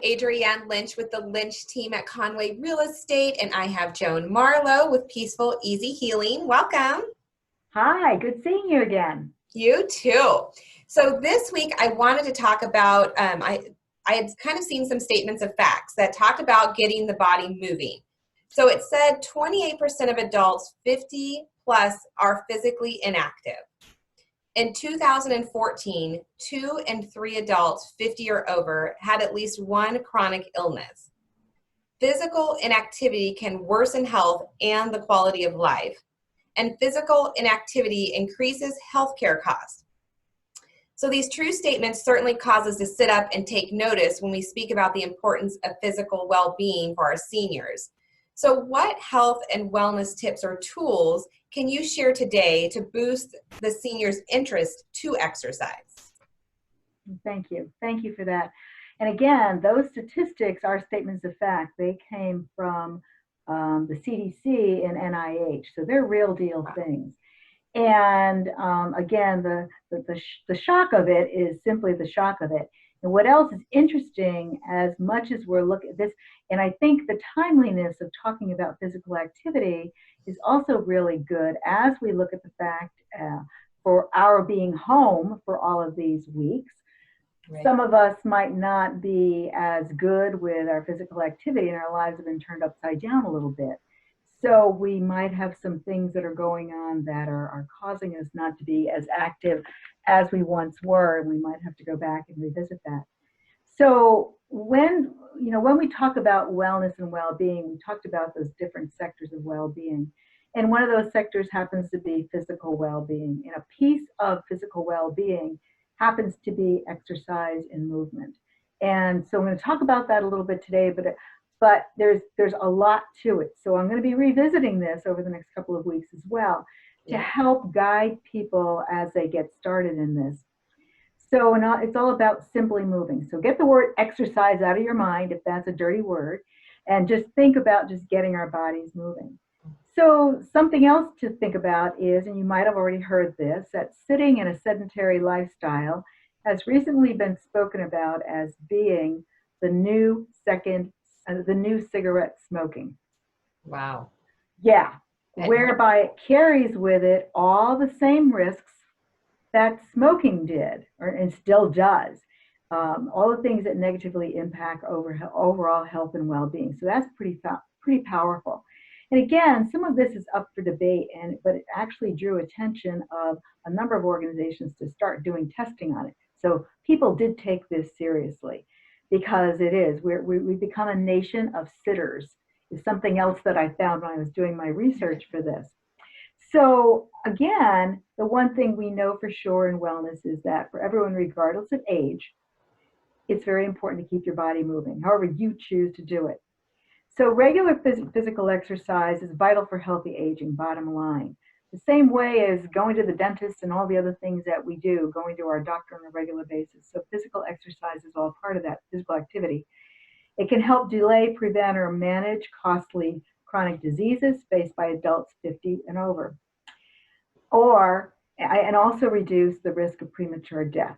Adrianne Lynch with the Lynch team at Conway Real Estate, and I have Joan Marlow with Peaceful Easy Healing. Welcome. Hi, good seeing you again. You too. So this week I wanted to talk about, I had kind of seen some statements of facts that talked about getting the body moving. So it said 28% of adults 50 plus are physically inactive. In 2014, 2 in 3 adults 50 or over had at least one chronic illness. Physical inactivity can worsen health and the quality of life, and physical inactivity increases healthcare costs. So these true statements certainly cause us to sit up and take notice when we speak about the importance of physical well-being for our seniors. So what health and wellness tips or tools can you share today to boost the seniors' interest to exercise? Thank you. Thank you for that. And again, those statistics are statements of fact. They came from the CDC and NIH, so they're real deal things. And again, the shock of it is simply the shock of it. And what else is interesting, as much as we're looking at this, and I think the timeliness of talking about physical activity is also really good as we look at the fact for our being home for all of these weeks. Right. Some of us might not be as good with our physical activity, and our lives have been turned upside down a little bit. So we might have some things that are going on that are causing us not to be as active as we once were, and we might have to go back and revisit that. So when we talk about wellness and well-being, we talked about those different sectors of well-being. And one of those sectors happens to be physical well-being. And a piece of physical well-being happens to be exercise and movement. And so I'm going to talk about that a little bit today, but there's a lot to it. So I'm going to be revisiting this over the next couple of weeks as well to help guide people as they get started in this. So it's all about simply moving. So get the word exercise out of your mind if that's a dirty word, and just think about just getting our bodies moving. So something else to think about is, and you might have already heard this, that sitting in a sedentary lifestyle has recently been spoken about as being the new cigarette smoking. Wow. Yeah, whereby it carries with it all the same risks that smoking did, and still does. All the things that negatively impact overall health and well-being. So that's pretty powerful. And again, some of this is up for debate, but it actually drew attention of a number of organizations to start doing testing on it. So people did take this seriously, because it is. We've become a nation of sitters, is something else that I found when I was doing my research for this. So again, the one thing we know for sure in wellness is that for everyone, regardless of age, it's very important to keep your body moving, however you choose to do it. So regular physical exercise is vital for healthy aging, bottom line. The same way as going to the dentist and all the other things that we do, going to our doctor on a regular basis. So physical exercise is all part of that physical activity. It can help delay, prevent, or manage costly chronic diseases faced by adults 50 and over, and also reduce the risk of premature death.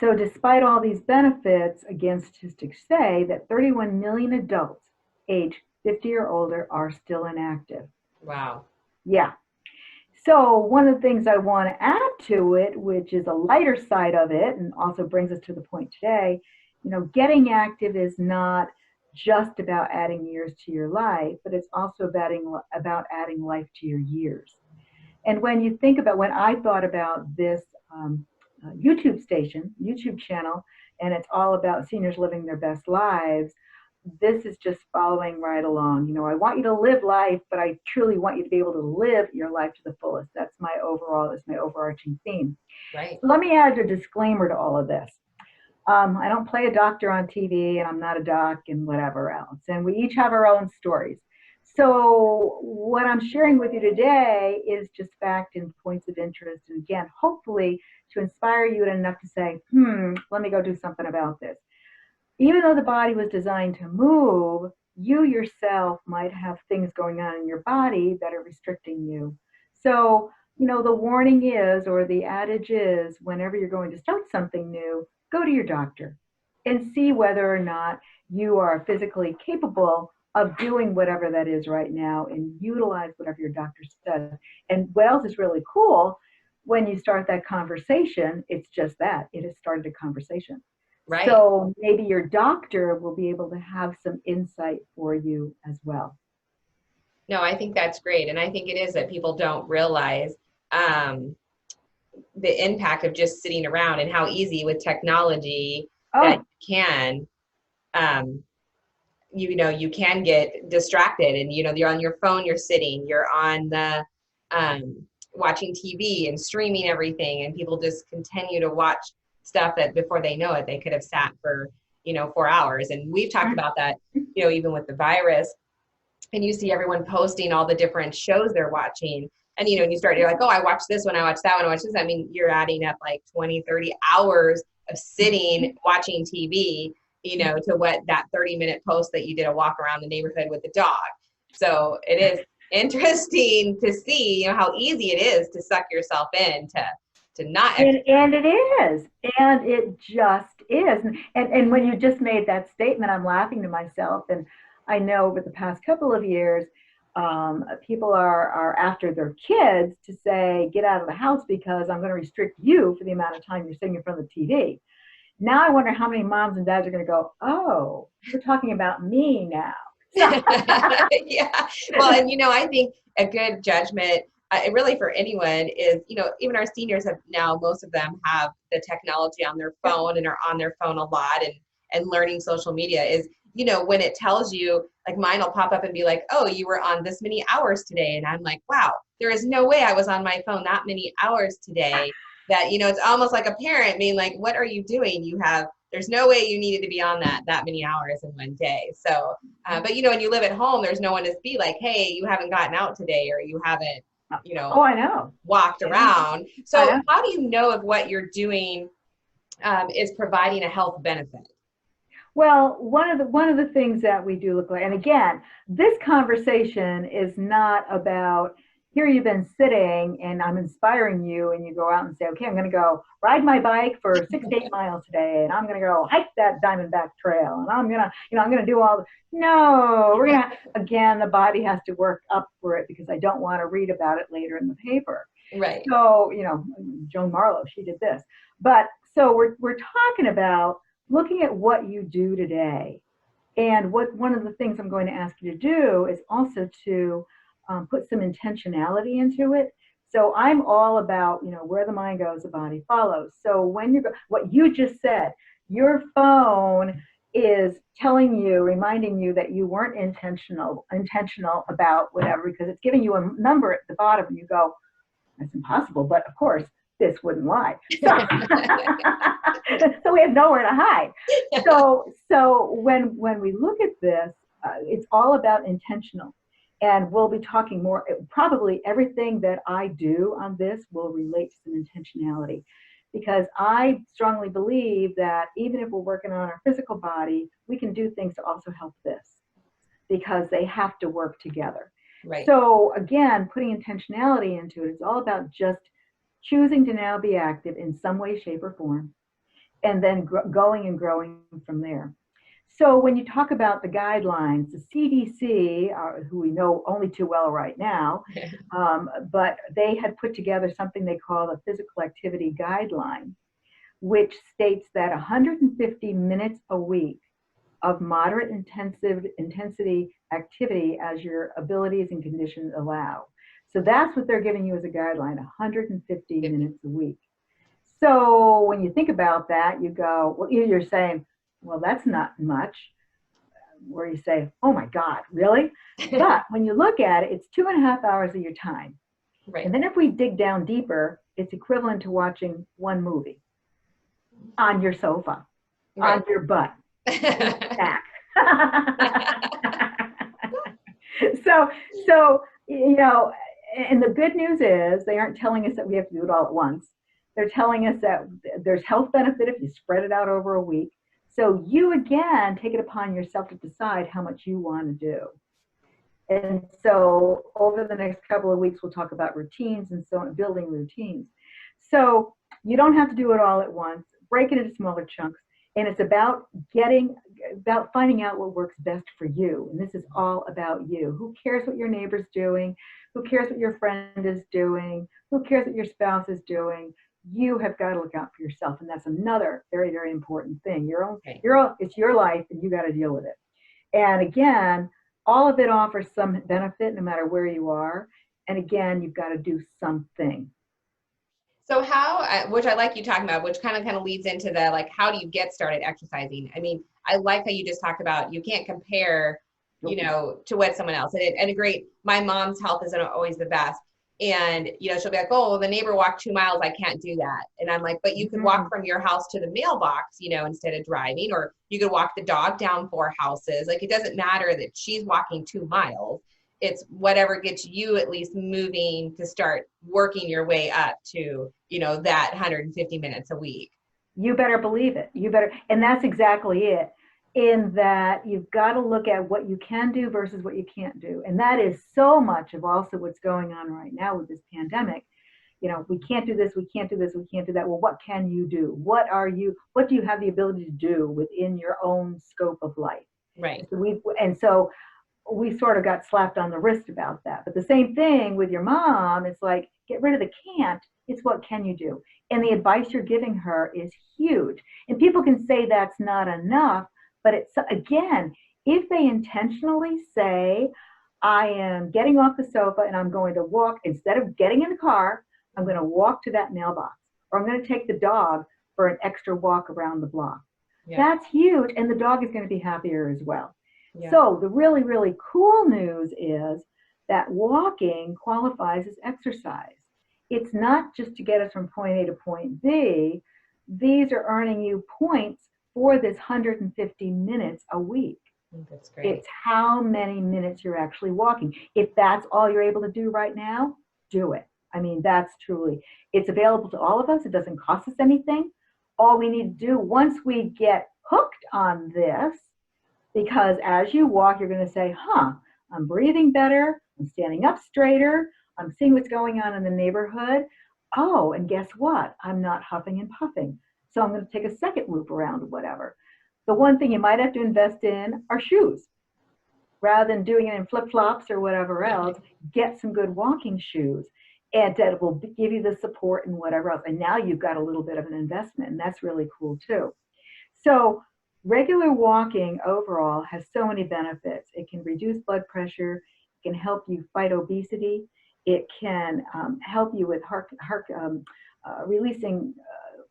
So despite all these benefits, again, statistics say that 31 million adults age 50 or older are still inactive. Wow. Yeah. So one of the things I want to add to it, which is a lighter side of it, and also brings us to the point today, getting active is not just about adding years to your life, but it's also about adding life to your years. And when I thought about this YouTube channel, and it's all about seniors living their best lives, this is just following right along. I want you to live life, but I truly want you to be able to live your life to the fullest. That's my overarching theme. Right. So let me add a disclaimer to all of this. I don't play a doctor on TV, and I'm not a doc and whatever else. And we each have our own stories. So what I'm sharing with you today is just fact and points of interest. And again, hopefully to inspire you enough to say, let me go do something about this. Even though the body was designed to move, you yourself might have things going on in your body that are restricting you. So, the warning is, or the adage is, whenever you're going to start something new, go to your doctor. and see whether or not you are physically capable of doing whatever that is right now, and utilize whatever your doctor says. And what else is really cool, when you start that conversation, it's just that, it has started a conversation. Right. So maybe your doctor will be able to have some insight for you as well. No, I think that's great. And I think it is that people don't realize the impact of just sitting around, and how easy with technology that you can, you can get distracted, and, you're on your phone, you're sitting, you're on the, watching TV and streaming everything, and people just continue to watch stuff that before they know it, they could have sat for, 4 hours. And we've talked about that, even with the virus, and you see everyone posting all the different shows they're watching. And, and you're like, oh, I watched this one, I watched that one, I watched this. I mean, you're adding up like 20, 30 hours of sitting watching TV, to what that 30-minute post that you did a walk around the neighborhood with the dog. So it is interesting to see, how easy it is to suck yourself in to not. And it is. And it just is. And when you just made that statement, I'm laughing to myself. And I know over the past couple of years, people are after their kids to say, get out of the house because I'm going to restrict you for the amount of time you're sitting in front of the TV. Now I wonder how many moms and dads are going to go, oh, you're talking about me now. Yeah. Well, and, I think a good judgment, really for anyone is, even our seniors have now, most of them have the technology on their phone and are on their phone a lot, and learning social media is, when it tells you, like mine will pop up and be like, oh, you were on this many hours today. And I'm like, wow, there is no way I was on my phone that many hours today. That, it's almost like a parent being like, what are you doing? There's no way you needed to be on that many hours in one day. So, but, when you live at home, there's no one to be like, hey, you haven't gotten out today, or you haven't, oh, I know, walked around. So how do you know if what you're doing is providing a health benefit? Well, one of the things that we do look like, and again, this conversation is not about, here you've been sitting and I'm inspiring you, and you go out and say, okay, I'm going to go ride my bike for 6 to 8 miles today, and I'm going to go hike that Diamondback Trail, and I'm going to, I'm going to do all no, we're going to, again, the body has to work up for it, because I don't want to read about it later in the paper. Right. So, Joan Marlow, she did this. But so we're talking about looking at what you do today. And one of the things I'm going to ask you to do is also to put some intentionality into it. So I'm all about, where the mind goes, the body follows. So when what you just said, your phone is telling you, reminding you that you weren't intentional about whatever, because it's giving you a number at the bottom, and you go, that's impossible. But of course, this wouldn't lie. So, so we have nowhere to hide. So when we look at this, it's all about intentional. And we'll be talking more, probably everything that I do on this will relate to some intentionality, because I strongly believe that even if we're working on our physical body, we can do things to also help this, because they have to work together. Right. So again, putting intentionality into it is all about just choosing to now be active in some way, shape, or form, and then going and growing from there. So when you talk about the guidelines, the CDC, who we know only too well right now, but they had put together something they call a physical activity guideline, which states that 150 minutes a week of moderate intensity activity as your abilities and conditions allow. So that's what they're giving you as a guideline, 150 minutes a week. So when you think about that, you go, well, either you're saying, well, that's not much, where you say, oh my God, really? But when you look at it, it's 2.5 hours of your time. Right. And then if we dig down deeper, it's equivalent to watching one movie on your sofa, right. on your butt, back. So, and the good news is they aren't telling us that we have to do it all at once. They're telling us that there's health benefit if you spread it out over a week. So you, again, take it upon yourself to decide how much you want to do. And so over the next couple of weeks, we'll talk about routines and so on, building routines. So you don't have to do it all at once. Break it into smaller chunks. And it's about finding out what works best for you. And this is all about you. Who cares what your neighbor's doing? Who cares what your friend is doing? Who cares what your spouse is doing? You have got to look out for yourself. And that's another very, very important thing. It's your life, and you got to deal with it. And again, all of it offers some benefit no matter where you are. And again, you've got to do something. So how, which I like you talking about, which kind of leads into the, like, how do you get started exercising? I mean, I like how you just talked about, you can't compare, you know, to what someone else. And a great, my mom's health isn't always the best. And, you know, she'll be like, oh, well, the neighbor walked 2 miles. I can't do that. And I'm like, but you could walk from your house to the mailbox, you know, instead of driving, or you could walk the dog down 4 houses. Like, it doesn't matter that she's walking 2 miles. It's whatever gets you at least moving to start working your way up to, you know, that 150 minutes a week. You better believe it. You better. And that's exactly it. In that you've got to look at what you can do versus what you can't do. And that is so much of also what's going on right now with this pandemic. You know, we can't do this, we can't do this, we can't do that. Well, what can you do? What do you have the ability to do within your own scope of life? Right. So we sort of got slapped on the wrist about that. But the same thing with your mom, it's like, get rid of the can't, it's what can you do? And the advice you're giving her is huge. And people can say that's not enough, but it's, again, if they intentionally say, I am getting off the sofa and I'm going to walk, instead of getting in the car, I'm going to walk to that mailbox, or I'm going to take the dog for an extra walk around the block. Yeah. That's huge. And the dog is going to be happier as well. Yeah. So the really, really cool news is that walking qualifies as exercise. It's not just to get us from point A to point B. These are earning you points for this 150 minutes a week. That's great. It's how many minutes you're actually walking. If that's all you're able to do right now, do it. I mean, that's truly, it's available to all of us. It doesn't cost us anything. All we need to do, once we get hooked on this, because as you walk, you're going to say, I'm breathing better. I'm standing up straighter. I'm seeing what's going on in the neighborhood. Oh, and guess what? I'm not huffing and puffing. So I'm going to take a second loop around or whatever. The one thing you might have to invest in are shoes. Rather than doing it in flip-flops or whatever else, get some good walking shoes. And that will give you the support and whatever else. And now you've got a little bit of an investment, and that's really cool too. So regular walking overall has so many benefits. It can reduce blood pressure. It can help you fight obesity. It can help you with releasing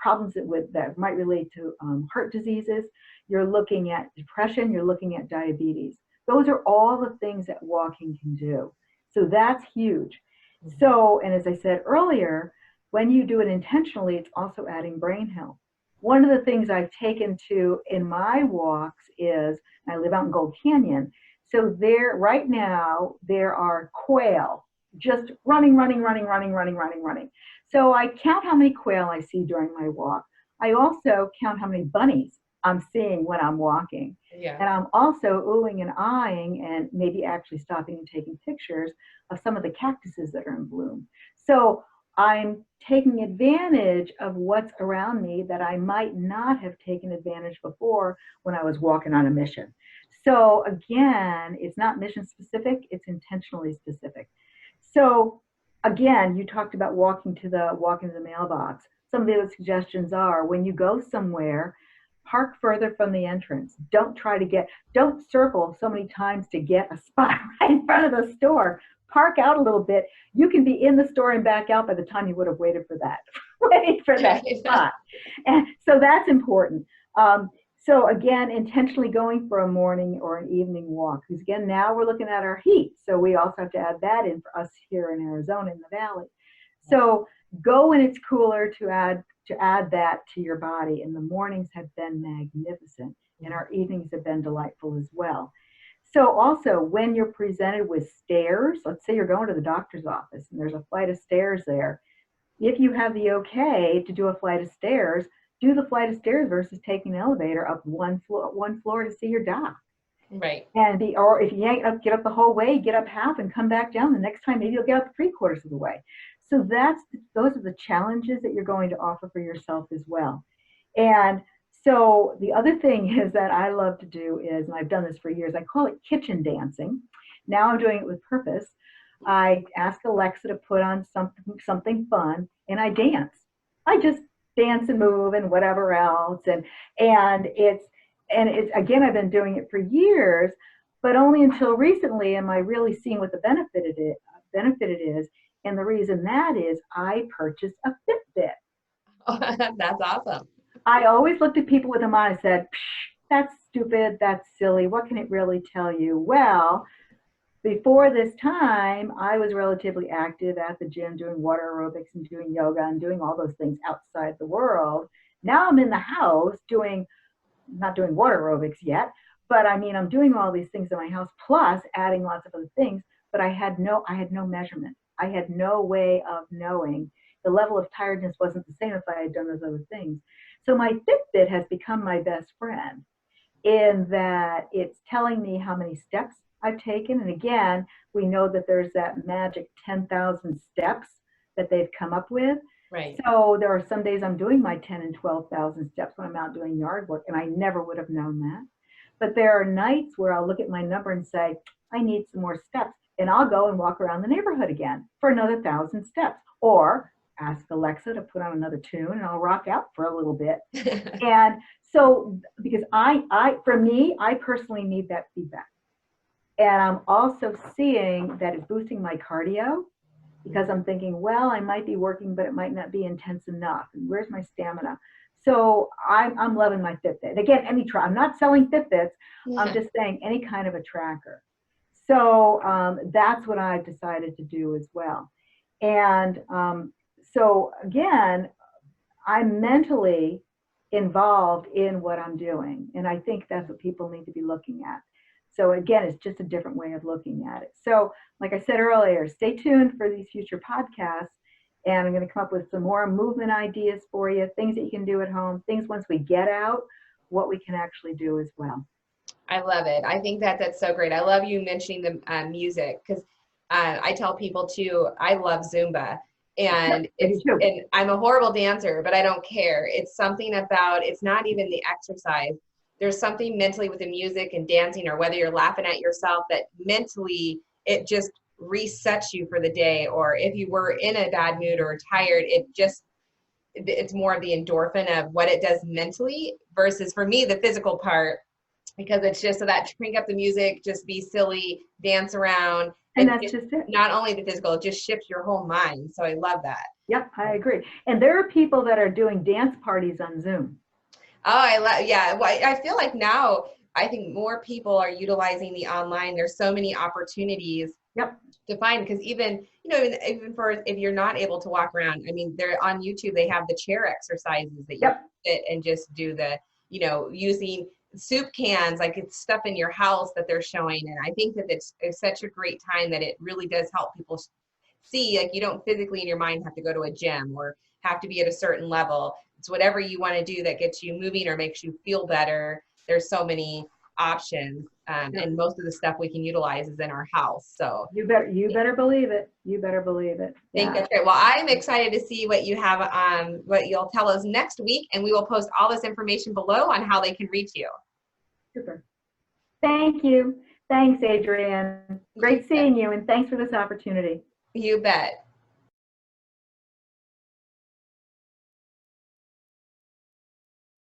problems that might relate to heart diseases. You're looking at depression. You're looking at diabetes. Those are all the things that walking can do. So that's huge. So, and as I said earlier, when you do it intentionally, it's also adding brain health. One of the things I've taken to in my walks is, I live out in Gold Canyon, so right now there are quail just running. So I count how many quail I see during my walk. I also count how many bunnies I'm seeing when I'm walking. Yeah. And I'm also oohing and eyeing and maybe actually stopping and taking pictures of some of the cactuses that are in bloom. So I'm taking advantage of what's around me that I might not have taken advantage before when I was walking on a mission. So again, it's not mission specific, it's intentionally specific. So again, you talked about walking to the mailbox. Some of the other suggestions are, when you go somewhere, park further from the entrance. Don't circle so many times to get a spot right in front of the store. Park out a little bit. You can be in the store and back out by the time you would have waited for that spot. And so that's important. So again, intentionally going for a morning or an evening walk. Because again, now we're looking at our heat. So we also have to add that in for us here in Arizona in the valley. So go when it's cooler to add that to your body. And the mornings have been magnificent, and our evenings have been delightful as well. So also, when you're presented with stairs, let's say you're going to the doctor's office and there's a flight of stairs there. If you have the okay to do a flight of stairs, do the flight of stairs versus taking an elevator up one floor to see your doc. Right. Or if you ain't get up the whole way, get up half and come back down. The next time, maybe you'll get up 3/4 of the way. So those are the challenges that you're going to offer for yourself as well. And So the other thing is that I love to do is, and I've done this for years, I call it kitchen dancing. Now I'm doing it with purpose. I ask Alexa to put on something fun, and I dance. I just dance and move and whatever else, and it's again, I've been doing it for years, but only until recently am I really seeing what the benefit it is. And the reason that is I purchased a Fitbit. That's awesome. I always looked at people with them on and said, that's stupid, that's silly. What can it really tell you? Well, before this time, I was relatively active at the gym doing water aerobics and doing yoga and doing all those things outside the world. Now I'm in the house not doing water aerobics yet, but I mean, I'm doing all these things in my house, plus adding lots of other things, but I had no measurement. I had no way of knowing. The level of tiredness wasn't the same if I had done those other things. So my Fitbit has become my best friend in that it's telling me how many steps I've taken. And again, we know that there's that magic 10,000 steps that they've come up with. Right. So there are some days I'm doing my 10 and 12,000 steps when I'm out doing yard work, and I never would have known that. But there are nights where I'll look at my number and say, I need some more steps. And I'll go and walk around the neighborhood again for another 1,000 steps. Or ask Alexa to put on another tune and I'll rock out for a little bit. And so, because for me, I personally need that feedback. And I'm also seeing that it's boosting my cardio because I'm thinking, well, I might be working, but it might not be intense enough. And where's my stamina? So I'm loving my Fitbit. Again, I'm not selling Fitbits. Yeah. I'm just saying any kind of a tracker. So that's what I've decided to do as well. And so again, I'm mentally involved in what I'm doing. And I think that's what people need to be looking at. So again, it's just a different way of looking at it. So like I said earlier, stay tuned for these future podcasts. And I'm going to come up with some more movement ideas for you, things that you can do at home, things once we get out, what we can actually do as well. I love it. I think that's so great. I love you mentioning the music because I tell people too, I love Zumba. And and I'm a horrible dancer, but I don't care. It's something about, it's not even the exercise. There's something mentally with the music and dancing, or whether you're laughing at yourself, that mentally it just resets you for the day. Or if you were in a bad mood or tired, it's more of the endorphin of what it does mentally versus, for me, the physical part, because it's just so that crank up the music, just be silly, dance around. And that's just it. Not only the physical, it just shifts your whole mind. So I love that. Yep, I agree. And there are people that are doing dance parties on Zoom. Oh, yeah. Well, I feel like now, I think more people are utilizing the online. There's so many opportunities to find, because even for if you're not able to walk around, I mean, they're on YouTube, they have the chair exercises that you sit and just do using soup cans, like it's stuff in your house that they're showing. And I think that it's such a great time that it really does help people see, like, you don't physically in your mind have to go to a gym or have to be at a certain level. It's whatever you want to do that gets you moving or makes you feel better. There's so many options, and most of the stuff we can utilize is in our house. So you better believe it. You better believe it. Think that's great. Well, I'm excited to see what you have, what you'll tell us next week, and we will post all this information below on how they can reach you. Super. Thank you. Thanks, Adrianne. Great seeing you, and thanks for this opportunity. You bet.